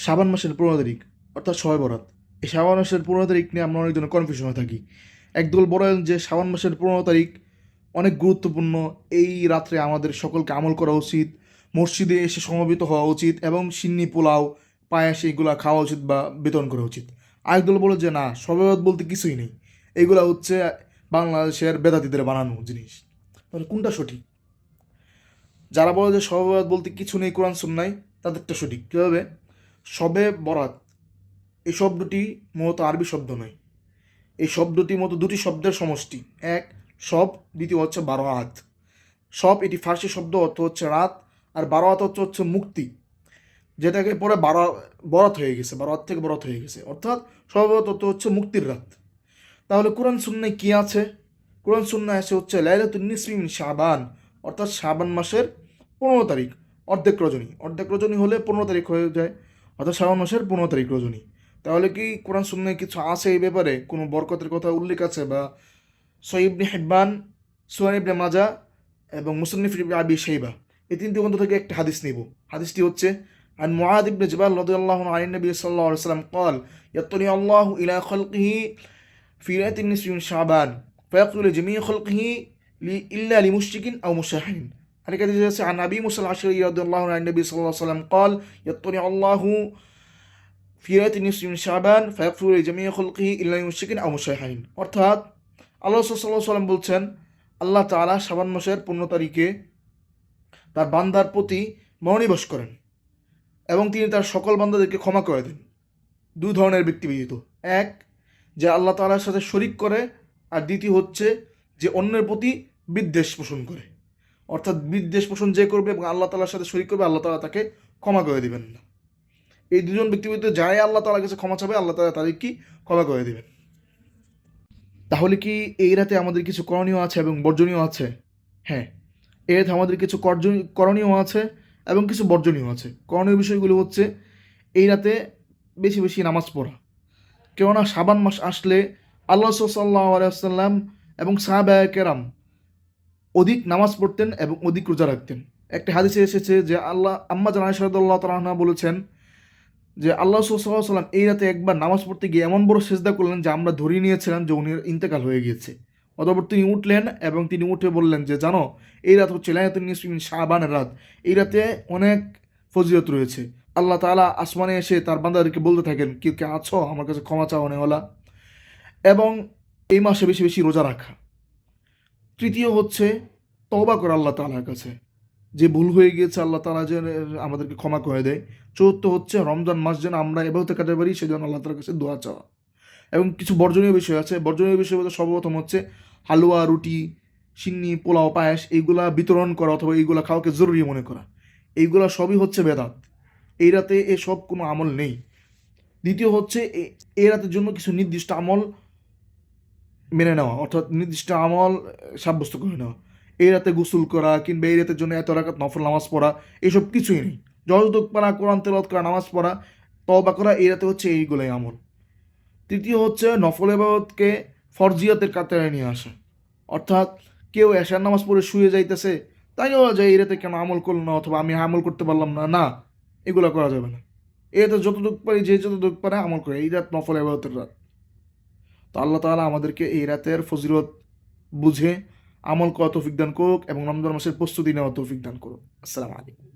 শাবান মাসের 15 তারিখ অর্থাৎ শবে বরাত। এই শাবান মাসের 15 তারিখ নিয়ে আমরা অনেক ধরনের কনফিউশন হয়ে থাকি। একদল বলেন যে শাবান মাসের 15 তারিখ অনেক গুরুত্বপূর্ণ, এই রাত্রে আমাদের সকলকে আমল করা উচিত, মসজিদে এসে সমবেত হওয়া উচিত এবং সিন্নি পোলাও পায়েস এগুলা খাওয়া উচিত বা বিতরণ করা উচিত। আরেকদল বলে যে না, শবে বরাত বলতে কিছুই নেই, এগুলা হচ্ছে বাংলাদেশের বেদাতিদের বানানো জিনিস। তাহলে কোনটা সঠিক? যারা বলে যে শবে বরাত বলতে কিছু নেই কোরআন সুন্নাহয়, তাদেরটা সঠিক। কীভাবে? শবে বরাত এই শব্দটি মূলত আরবি শব্দ নয়, এই শব্দটি মূলত দুটি শব্দের সমষ্টি। এক শব, দ্বিতীয় হচ্ছে বারাত। শব এটি ফার্সি শব্দ, অর্থ হচ্ছে রাত, আর বারাত অর্থ হচ্ছে মুক্তি, যেটাকে পরে বরাত হয়ে গেছে, বারাত থেকে বরাত হয়ে গেছে, অর্থাৎ শবে বরাত অর্থ হচ্ছে মুক্তির রাত। তাহলে কোরআন সুন্নাহয় কী আছে? কোরআন সুন্নাহয় আছে হচ্ছে লাইলাতুন নিসফি মিন শাবান, অর্থাৎ শাবান মাসের 15 তারিখ, অর্ধেক রজনী। অর্ধেক রজনী হলে 15 তারিখ হয়ে যায়, অর্থাৎ শাবান মাসের 15 তারিখ রজনী। তাহলে কি কোরআন সুন্নাহয় কিছু আছে এই ব্যাপারে? কোনো বরকতের কথা উল্লেখ আছে? বা সহিহ ইবনে হিব্বান, সুনান ইবনে মাজাহ এবং মুসান্নিফ ইবনে আবি শাইবা, এই তিনটি গ্রন্থ থেকে একটা হাদিস নিব। হাদিসটি হচ্ছে عن معاذ بن جبال رضي الله عنه عن النبي صلى الله عليه وسلم قال يطلع الله إلى خلقه في ليلة النصف من شعبان فيقول لجميع خلقه إلا لمشرك أو مشاحن. عن أبي موسى الأشعري رضي الله عنه عن النبي صلى الله عليه وسلم قال يطلع الله في ليلة النصف من شعبان فيغفر لجميع خلقه إلا لمشرك أو مشاحن। অর্থাৎ আল্লাহ সাল্লাল্লাহু আলাইহি ওয়াসাল্লাম বলছেন, আল্লাহ তাআলা শাবান মাসের 15 তারিখে তার বান্দার প্রতি মনোনিবেশ করেন এবং তিনি তার সকল বান্দাদেরকে ক্ষমা করে দেন। দুই ধরনের ব্যক্তি ব্যতীত, এক যে আল্লাহ তাআলার সাথে শরিক করে, আর দ্বিতীয় হচ্ছে যে অন্যের প্রতি বিদ্বেষ পোষণ করে। অর্থাৎ বিদ্বেষ পোষণ যে করবে এবং আল্লাহ তাআলার সাথে শরিক করবে, আল্লাহ তাআলা তাকে ক্ষমা করে দেবেন না। এই দুজন ব্যক্তি ব্যতীত যারাই আল্লাহ তাআলার কাছে ক্ষমা চাবে, আল্লাহ তাআলা তাদের কি ক্ষমা করে দেবেন। তাহলে কি এই রাতে আমাদের কিছু করণীয় আছে এবং বর্জনীয় আছে? হ্যাঁ, এই রাতে আমাদের কিছু করণীয় আছে এবং কিছু বর্জনীয় আছে। করণীয় বিষয়গুলো হচ্ছে এই রাতে বেশি বেশি নামাজ পড়া, কেননা শাবান মাস আসলে আল্লাহ সাল্লাল্লাহু আলাইহি ওয়াসাল্লাম এবং সাহাবায়ে কেরাম অধিক নামাজ পড়তেন এবং অধিক রোজা রাখতেন। একটা হাদিসে এসেছে যে আম্মা জান আয়েশা রাদিয়াল্লাহু তাআলা আনহা বলেছেন যে আল্লাহ সাল্লাল্লাহু আলাইহি ওয়াসাল্লাম এই রাতে একবার নামাজ পড়তে গিয়ে এমন বড় সিজদা করলেন যে আমরা ধরিয়ে নিয়েছিলাম যে উনি ইন্তেকাল হয়ে গিয়েছে। অতঃপর তিনি উঠলেন এবং তিনি উঠে বললেন যে জানো, এই রাত হচ্ছে লাইলাতুন নিসফি মিন শাবানের রাত, এই রাতে অনেক ফজিলত রয়েছে। আল্লাহ তাআলা আসমানে এসে তার বান্দাদেরকে বলতে থাকেন, কেউ কে আছো আমার কাছে ক্ষমা চাও নেওয়ালা। এবং এই মাসে বেশি বেশি রোজা রাখা। তৃতীয় হচ্ছে তওবা করা আল্লাহ তাআলার কাছে, যে ভুল হয়ে গিয়েছে আল্লাহ তাআলা যেন আমাদেরকে ক্ষমা করে দেয়। চতুর্থ হচ্ছে রমজান মাস যেন আমরা এভাবে কাটাতে পারি, সেজন্য আল্লাহ তাআলার কাছে দোয়া চাওয়া। এবং কিছু বর্জনীয় বিষয় আছে। বর্জনীয় বিষয় বলতে সর্বপ্রথম হচ্ছে হালুয়া, রুটি, সিন্নি, পোলাও, পায়েস এইগুলা বিতরণ করা অথবা এইগুলা খাওয়াকে জরুরি মনে করা, এইগুলা সবই হচ্ছে বেদাত। এই রাতে এসব কোনো আমল নেই। দ্বিতীয় হচ্ছে এই রাতের জন্য কিছু নির্দিষ্ট আমল মেনে নেওয়া, অর্থাৎ নির্দিষ্ট আমল সাব্যস্ত করে নেওয়া। এই রাতে গোসল করা কিংবা এই রাতের জন্য এত রাকাত নফল নামাজ পড়া, এসব কিছুই নেই। যতটুক পারা কোরআন তেলাওয়াত করা, নামাজ পড়া, তওবা করা, এই রাতে হচ্ছে এইগুলোই আমল। তৃতীয় হচ্ছে নফল ইবাদতকে ফরজিয়াতের কাতারে নিয়ে আসা, অর্থাৎ কেউ এশার নামাজ পড়ে শুয়ে যাইতেছে, তাই যায় এই রাতে কেন আমল করল না, অথবা আমি আমল করতে পারলাম না, না, এগুলো করা যাবে না। এই রাতে যতটুকু পারি, যে যতটুকু পারে আমল করে, এই রাত নফল ইবাদতের রাত। তো আল্লাহ তাআলা আমাদেরকে এই রাতের ফজিলত বুঝে আমল করা তৌফিক দান করুক এবং রমজান মাসের প্রস্তুতি নেওয়া তৌফিক দান করুক। আসসালামু আলাইকুম।